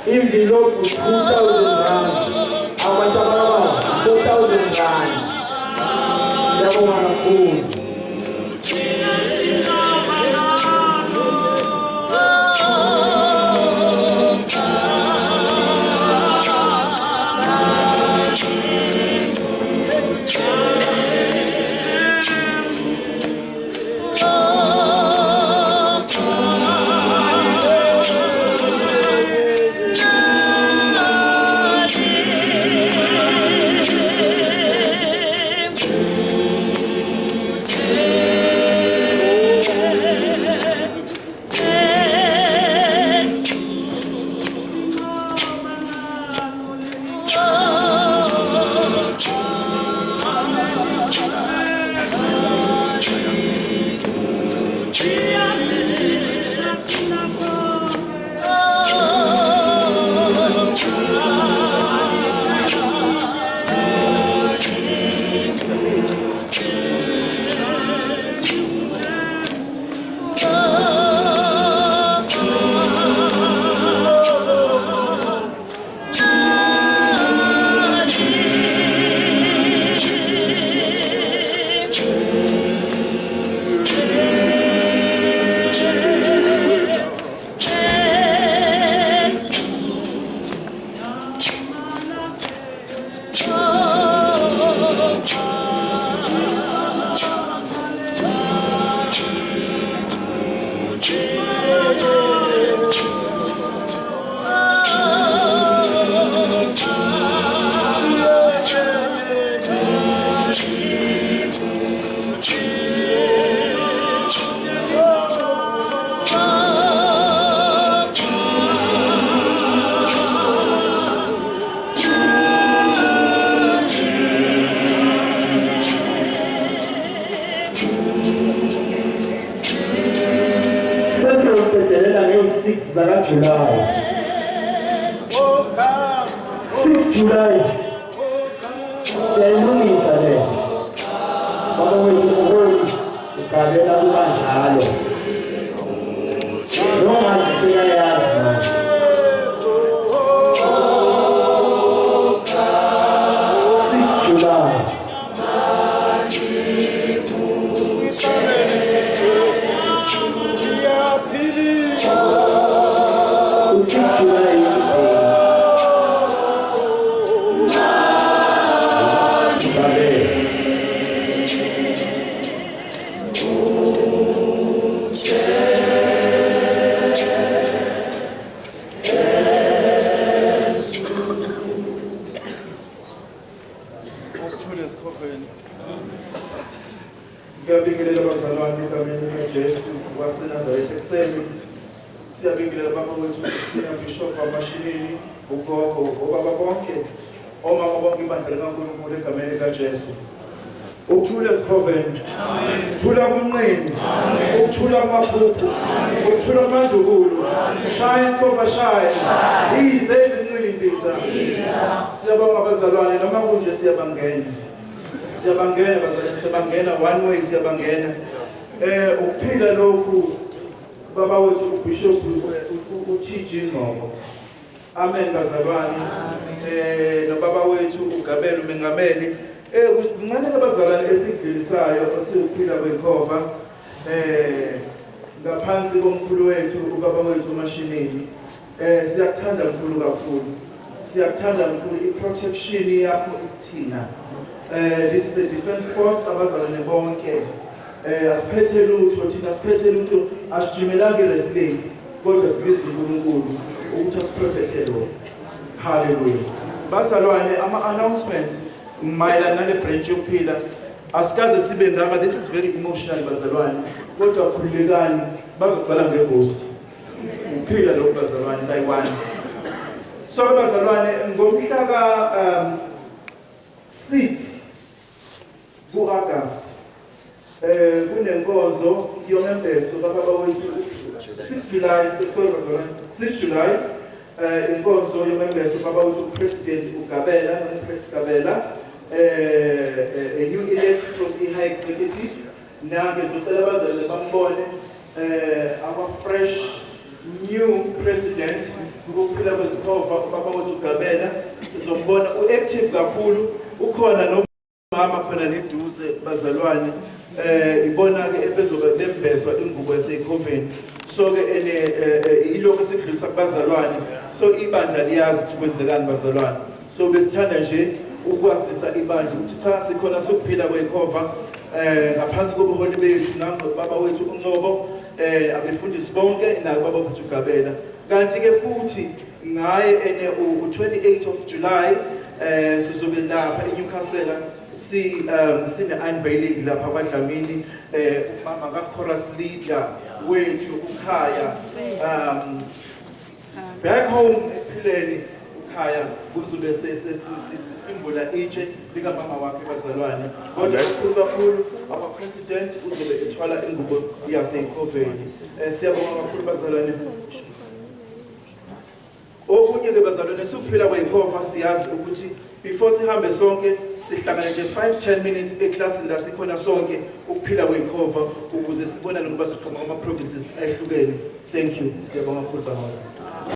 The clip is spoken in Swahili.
If the Lord would 2,000 rand, how much ngani. Ngiyabonga kakhulu. July. 6 July. Siyayilungisa le. Baba wethu ubuyi ukabela kubanjalo. Noma sifika yazi na. 6 July. Ngiyabingelela abazalwane egameni likaJesu waseNazaretha ekuseni. Siyabingelela baba wethu Sina Bishop Mashinini, ugogo, obaba bonke, omama bonke ibandla likaNkulunkulu egameni likaJesu. Ukuthula esikhosini, ukuthula kumnqini, ukuthula kumaphupho, ukuthula kumandukulo, shaya isikhova shaya, yize izinqindiza. Siyabonga abazalwane noma kunje siyabangena. Siyabangena bazalwane, siyabangena one way siyabangena. Ukuphila lokhu baba wethu uBishop uTG Ngcobo. Amen bazalwane. Nobaba wethu uGabelo uMengameli. Ngane abazalwane esidlulisayo osiuphila kwekhova ngaphansi komkhulu wethu ubaba wethu uMashinini. Siyakuthanda mkhulu kakhulu. Siyakuthanda mkhulu iprotection yakho ikuthina. This is a defense force abazalwane bonke. Asiphethe lutho thina asiphethe lutho asijimelanga wrestling kodwa sibiza uNkulunkulu ukuthi asiprotecte lo. Hallelujah. Bazalwane ama announcements mayelana nale branch yokuphila asikaze sibe ngaka. This is very emotional bazalwane kodwa khululekani bazoqala ngeghost ukuphila lo bazalwane kayi1. So bazalwane ngomhla ka 6 ku-August kunenkonzo yomembeso baba wethu 6 July 6 July inkonzo yomembeso baba wethu President uGabela noPresident a new elect from the high executive. Now ngizocela abazali bambone our fresh new president ukuphila kwezikhova baba wethu uGabela sizombona uactive kakhulu ukhona no Mama khona neduze bazalwane ibona ke ebezobe lembezwa ingubo yaseKhoveni so ke ilokho esedlulisa kubazalwane so ibandla liyazi ukuthi kwenzekani bazalwane so besithanda nje ukwazisa ibandla ukuthi cha sikhona sokuphila kwekhova ngaphansi kobuholi bethu nango baba wethu uNcobo abefundisi bonke nabo baba wethu uGabela kanti ke futhi ngaye u28 of July sizobe lapha eNewcastle sine unveiling lapha kwaDlamini umama ka-chorus leader wethu uKhaya back home ephileni uKhaya kuzobe simbula itshe likamama wakhe bazalwane kodwa kakhulu our president uzobe ethwala ingubo yaseKhoveni siyabonga kakhulu bazalwane. Okunye ke bazalwane siphila kwekhova siyazi ukuthi before sihambe sonke sihlangana nje 5-10 minutes eclassini la sikhona sonke ukuphila kwekhova ukuze sibonane ngoba siqhamuka ama provinces ehlukene. Thank you. Siyabonga kakhulu bazalwane.